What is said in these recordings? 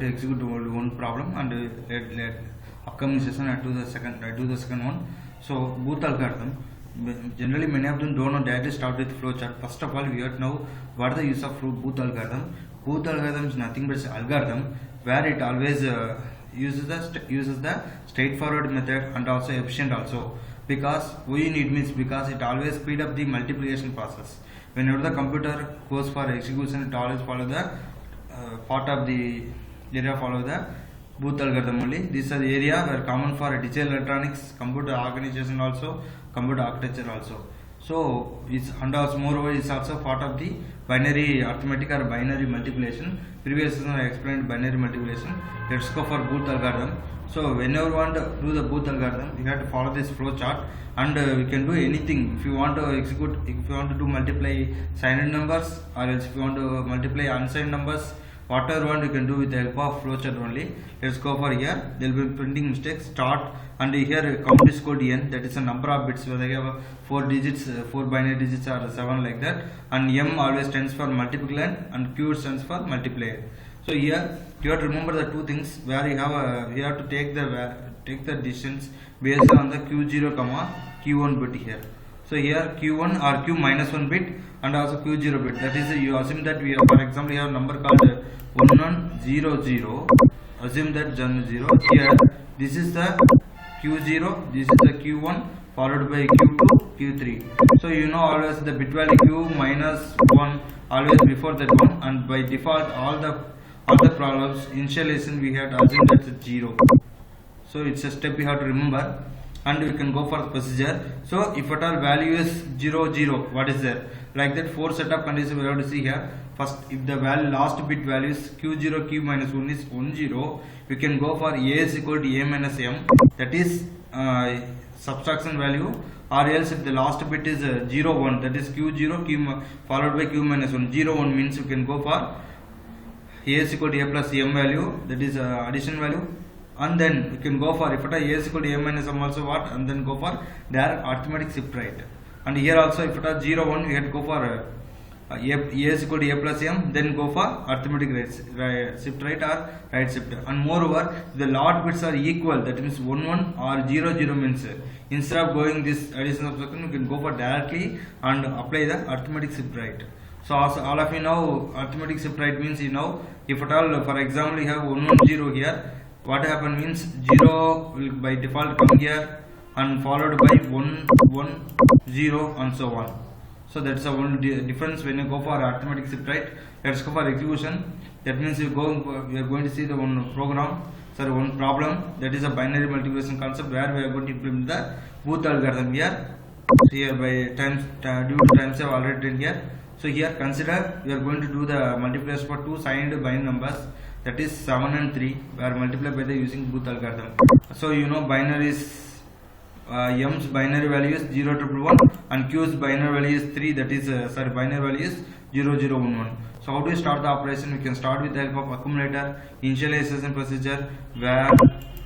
to execute only one problem, and let upcoming session I do the second one. So booth algorithm, generally many of them don't know directly start with flowchart. First of all, we have to know what is the use of booth algorithm. Booth algorithm is nothing but algorithm where it always uses the straightforward method and also efficient also. Because we need means because it always speed up the multiplication process. Whenever the computer goes for execution, it always follow the part of the area follow the booth algorithm only. This is the area where common for digital electronics, computer organization also, computer architecture also. So it's and also moreover it's also part of the binary arithmetic or binary multiplication. Previous session I explained binary multiplication. Let's go for booth algorithm. So whenever you want to do the booth algorithm, you have to follow this flow chart, and we can do anything. If you want to execute, if you want to do multiply signed numbers, or else if you want to multiply unsigned numbers, whatever one you can do with the help of flowchart only. Let's go for here. There will be printing mistakes. Start, and here count is code n, that is a number of bits. Whether you have 4 digits, 4 binary digits, or 7 like that. And m always stands for multiplier, and q stands for multiplier. So here you have to remember the two things where you have to take the distance based on the q0 comma q1 bit here. So here q1 or q minus 1 bit and also q0 bit. That is, you assume that we have, for example, you have a number called 1100. Assume that 0. Here this is the q0, this is the q1 followed by q2, q3. So you know always the bit value q minus 1 always before that one, and by default all the problems initialization we have to assume that's 0. So it's a step you have to remember, and we can go for the procedure. So if at all value is 0 0, what is there? Like that 4 setup conditions we have to see here. First, if the value last bit value is q0 q minus 1 is 10, you can go for a is equal to a minus m, that is subtraction value, or else if the last bit is 0 1, that is q0 q followed by q minus 1. 0 1 means you can go for a is equal to a plus m value, that is addition value, and then you can go for if at all a is equal to a minus m also what, and then go for direct arithmetic shift right. And here also if at all 0 1 we have to go for a is equal to a plus m, then go for arithmetic right, shift right or right shift. And moreover, the lot bits are equal, that means 1 1 or 0 0 means instead of going this addition subtraction, you can go for directly and apply the arithmetic shift right. So also all of you know arithmetic shift right means, you know, if at all for example you have 1 1 0 here, what happen means 0 will by default come here and followed by 1 1 0 and so on. So that's the only difference when you go for arithmetic shift right. Let's go for execution. That means we are going to see the one problem, that is a binary multiplication concept where we are going to implement the booth algorithm here. So here by times due to times I have already done here. So here consider we are going to do the multiplication for two signed binary numbers, that is 7 and 3, where multiplied by the using booth algorithm. So you know binary is m's binary value is 0 1 1 and q's binary value is 3, that is binary value is 0 0 1 1. So how do you start the operation? We can start with the help of accumulator initialization procedure, where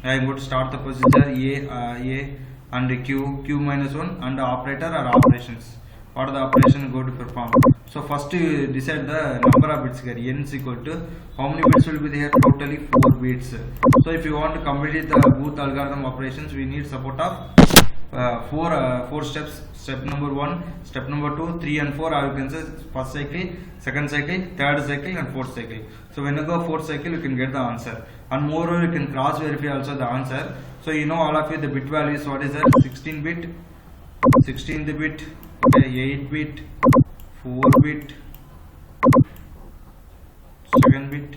I am going to start the procedure a and q minus 1 and the operator or operations. What are the operation going to perform? So first you decide the number of bits here. N is equal to how many bits will be there? Totally 4 bits. So if you want to complete the booth algorithm operations, we need support of 4 steps. Step number 1, step number 2, 3 and 4, or you can say first cycle, second cycle, third cycle and fourth cycle. So when you go fourth cycle, you can get the answer, and moreover you can cross verify also the answer. So you know all of you the bit values, what is that? 16 bit, 16th bit, 8 bit, 4 bit, second bit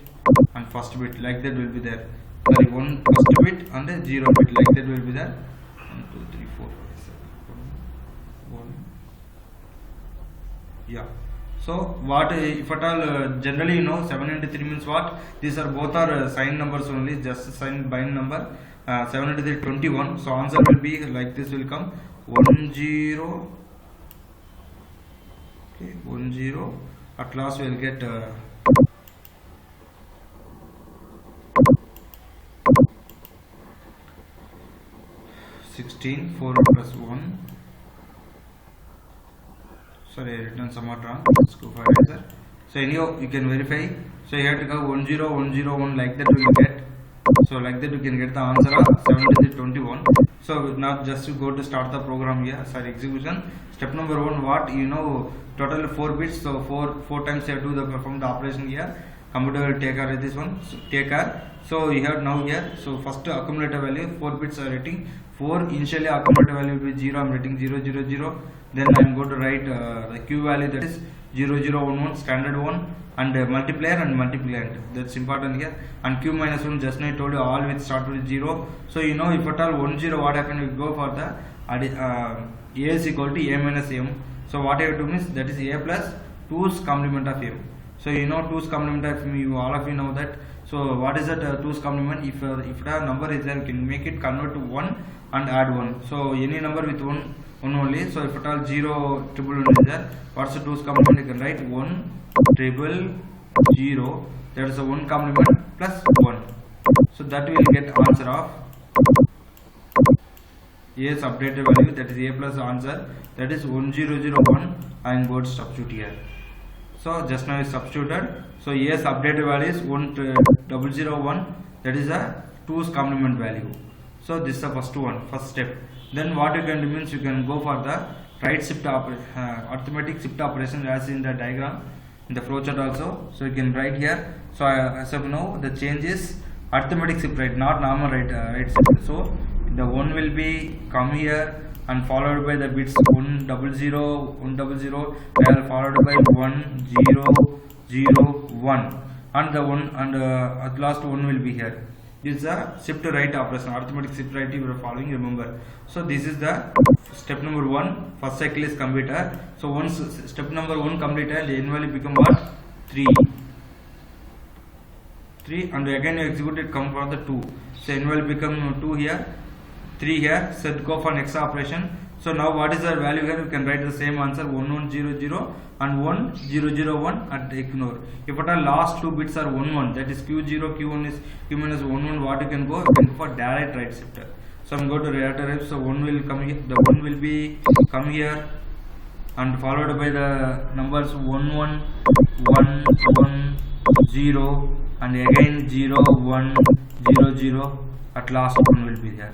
and first bit, like that will be there. Sorry, one first bit and a 0 bit, like that will be there. 1 2 3 4 5 6 1. Yeah. So what if at all generally you know 7 into 3 means what? These are both are signed numbers only, just signed binary number. 7 into 3 21. So answer will be like this will come 1 0. Okay, 1 0. At last we will get 16 4 plus 1. Sorry, I written somewhat wrong. Let's go for answer. So anyhow you can verify. So you have to go 1 0 1 0 1 like that we will get. So like that we can get the answer of 721. So now just to go to start the program here, sorry, execution. Step number 1, what you know, total 4 bits, so 4 times you have to perform the operation here. Computer will take care of this one, so take care. So you have now here, so first accumulator value 4 bits are writing 4, initially accumulator value will be 0, I am writing 0 0 0. Then I am going to write the Q value, that is 0 0 1 1 standard one, and multiplier and multiplicand, that's important here. And Q minus 1, just now I told you all with start with 0. So you know, if at all 1 0, what happen, we go for the A is equal to A minus M. So what I have to do is, that is A plus 2's complement of M. So you know 2's complement of M, you all of you know that. So what is that 2's complement? If the number is there, you can make it convert to 1 and add 1. So any number with 1 only. So if at all 0 triple 1 is there, what's the 2's complement? You can write 1 triple 0, that is a 1 complement plus 1. So that we will get answer of A's updated value, that is A plus answer, that is 1001. I am going to substitute here. So just now I substituted. So A's updated value is 1001, that is a 2's complement value. So this is the first one, first step. Then what you can do means, you can go for the right shift arithmetic shift operation as in the diagram, in the flowchart also. So you can write here. So as of now, the change is arithmetic shift right, not normal right shift. So the 1 will be come here and followed by the bits 1 0 0 1 0 0, followed by 1 0 0 1, and the 1 and at last 1 will be here. This is a shift right operation, arithmetic shift right you are following, remember. So this is the step number 1, first cycle is completed. So once step number 1 completed, the n value become what? 3, and again you execute it, come for the 2. So n value become 2 here, 3 here. So go for next operation. So now what is the value here? You can write the same answer 1 1 0 0 and 1 0 0 1 and ignore. If at all last 2 bits are 1 1, that is Q0, Q1 is Q minus 1 1, what you can go? You can go for direct right shifter. So I'm going to direct right. So 1 will come here, the 1 will be come here and followed by the numbers 1 1 1 1 0 and again 0 1 0 0. At last 1 will be there.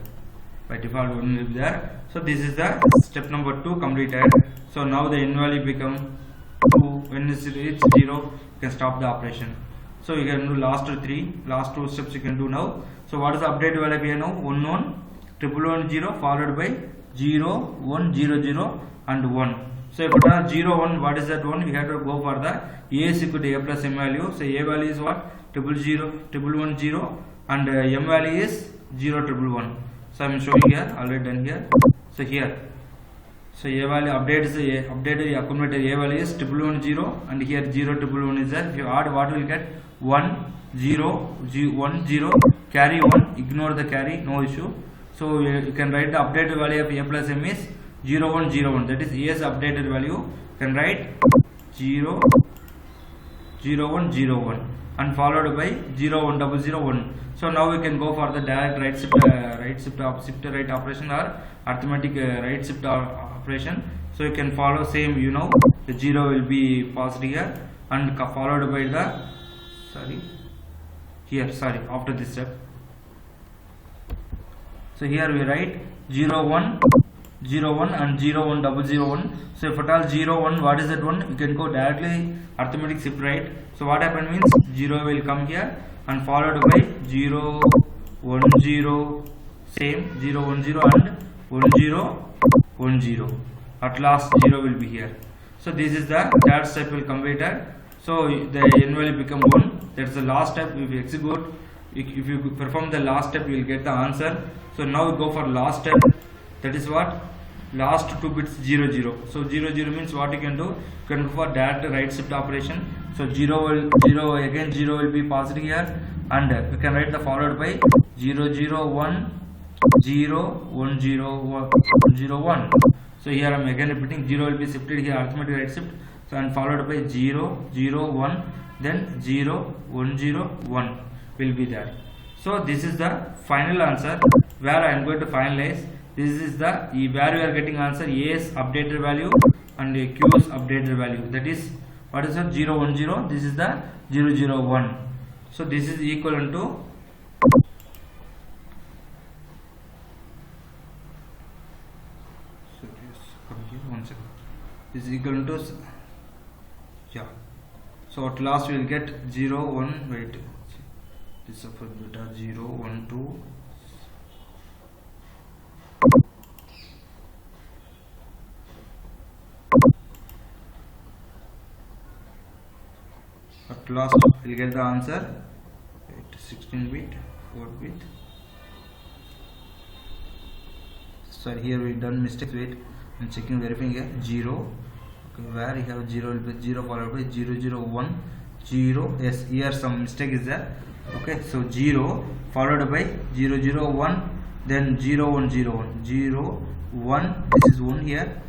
By default 1 will be there. So this is the step number 2 completed. So now the n value become 2. When it reaches 0, you can stop the operation. So you can do last 2 steps you can do now. So what is the update value here now? 1 1 triple 1 0 followed by 0 1 0 0 and 1. So if it is 0 1, what is that 1? We have to go for the A is equal to A plus M value. So A value is what? Triple 1 0 and M value is 0 triple 1. So I am showing here, already done here. So here, so A value updated accumulator A value is 1 0 and here 0 1 is there. If you add, what will get? 1 0 1 0, carry 1, ignore the carry, no issue. So you can write the updated value of A plus M is 0 1 0 1, that is A's updated value. You can write 0 0 1 0 1 and followed by 0 1 0 0 1. So now we can go for the direct right shift right operation or arithmetic right shift operation. So you can follow same, you know, the 0 will be passed here and followed by the after this step. So here we write 0 1 0 1 and 0 1 0 0 1. So if at all 0 1, what is that 1? You can go directly arithmetic shift right. So what happens means 0 will come here and followed by 0 1 0, same 0 1 0 and 1 0 1 0. At last 0 will be here. So this is the third step will completed. So the n value become 1. That's the last step. If you execute, if you perform the last step, you will get the answer. So now we go for last step. That is what? Last 2 bits 0 0. So 0 0 means what you can do? You can go for direct right shift operation. So 0 again 0 will be passed here and we can write the followed by 0 0 1 0 1 0 1 0 1. So here I am again repeating, 0 will be shifted here, arithmetic right shift. So and followed by 0 0 1, then 0 1 0 1 will be there. So this is the final answer where I am going to finalize. This is the where we are getting answer A's updated value and Q's updated value, that is what is that? 0 1 0. This is the 0 0 1. So this is equivalent to, so yes, come here one second. This is equivalent to, yeah. So at last we will get 0 1. Wait, this is for beta 0 1 2. At last we will get the answer. Wait, 16 bit, 4 bit. Sorry, here we done mistakes. Wait, I'm checking, verifying here. 0. Okay, where you have 0 will be 0 followed by 0 0 1 0. Yes, here some mistake is there. Okay, so 0 followed by 0 0 1, then 0 1 0 1 0 1. This is 1 here.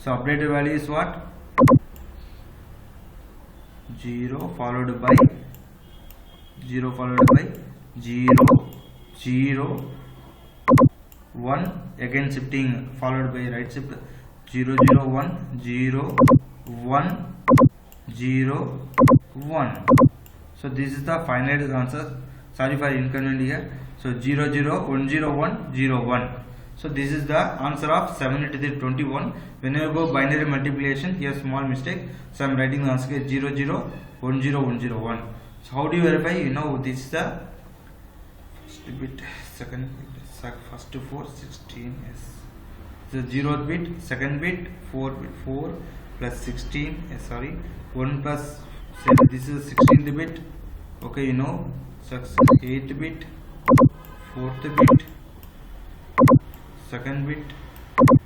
So updated value is what? 0 followed by 0 0 1, again shifting followed by right shift 0 0 1 0 1 0 1. So this is the final answer. Sorry for inconvenience here. So 0 0 1 0 1 0 1. So this is the answer of 7 to the 21. Whenever you go binary multiplication, here small mistake. So I am writing the answer 0 0 1 0 1 0 1. So how do you verify? You know, this is the first bit, second bit, first to 4 16. Yes. The 0th bit, second bit, 4 bit, 4 plus 16. Yes, sorry, 1 plus. Say this is 16th bit. Okay, you know, 8th bit, 4th bit, second bit,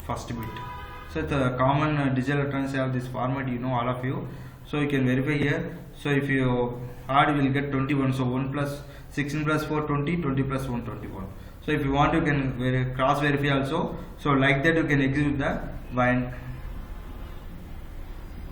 first bit. So the common digital electronics have this format, you know, all of you. So you can verify here. So if you add, you will get 21. So 1 plus 16 plus 4 20, 20 plus 1 21. So if you want, you can cross verify also. So like that you can execute the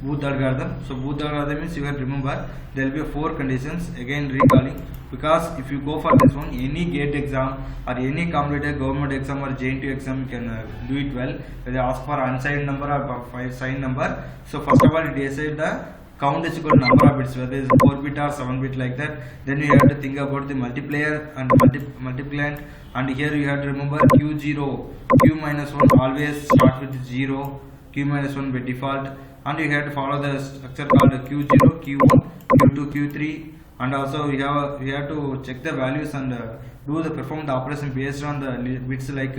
Booth algorithm. So Booth algorithm means, you have to remember there will be 4 conditions. Again recalling, because if you go for this one, any gate exam or any completed government exam or JNT exam, you can do it well. They ask for unsigned number or signed number. So first of all, it decide the count is equal to number of bits, whether it's 4 bit or 7 bit, like that. Then you have to think about the multiplier and multiplicand, and here you have to remember q0, q minus 1 always start with 0, q minus 1 by default, and you have to follow the structure called q0, q1, q2, q3, and also we have to check the values and perform the operation based on the bits, like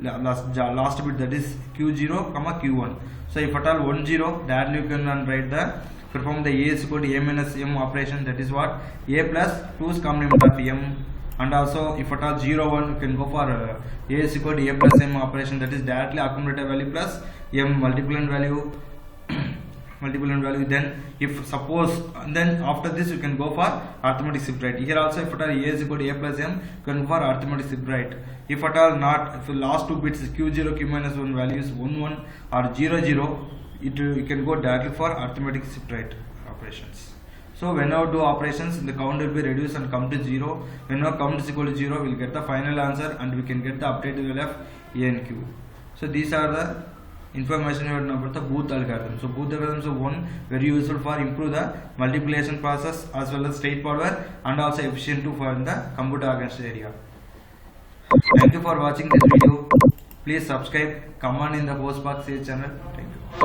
last bit, that is q0 comma q1. So if at all 1 0, directly you can write the perform the a is equal to a minus m operation, that is what a plus 2's complement of m. And also if at all 0 1, you can go for a is equal to a plus m operation, that is directly accumulated value plus m multiplicand value. Then if suppose, then after this you can go for arithmetic shift right. Here also if at all a is equal to a plus m, you can go for arithmetic shift right. If at all not, if the last 2 bits q0 q minus 1 values 1 1 or 0 0, you can go directly for arithmetic shift right operations. So whenever do operations, the count will be reduced and come to 0. Whenever count is equal to 0, we will get the final answer and we can get the updated value of a and q. So these are the information about the Booth algorithm. So Booth algorithm is one very useful for improve the multiplication process as well as straightforward and also efficient too for the computer organization area. Thank you for watching this video. Please subscribe, comment in the post box channel. Thank you.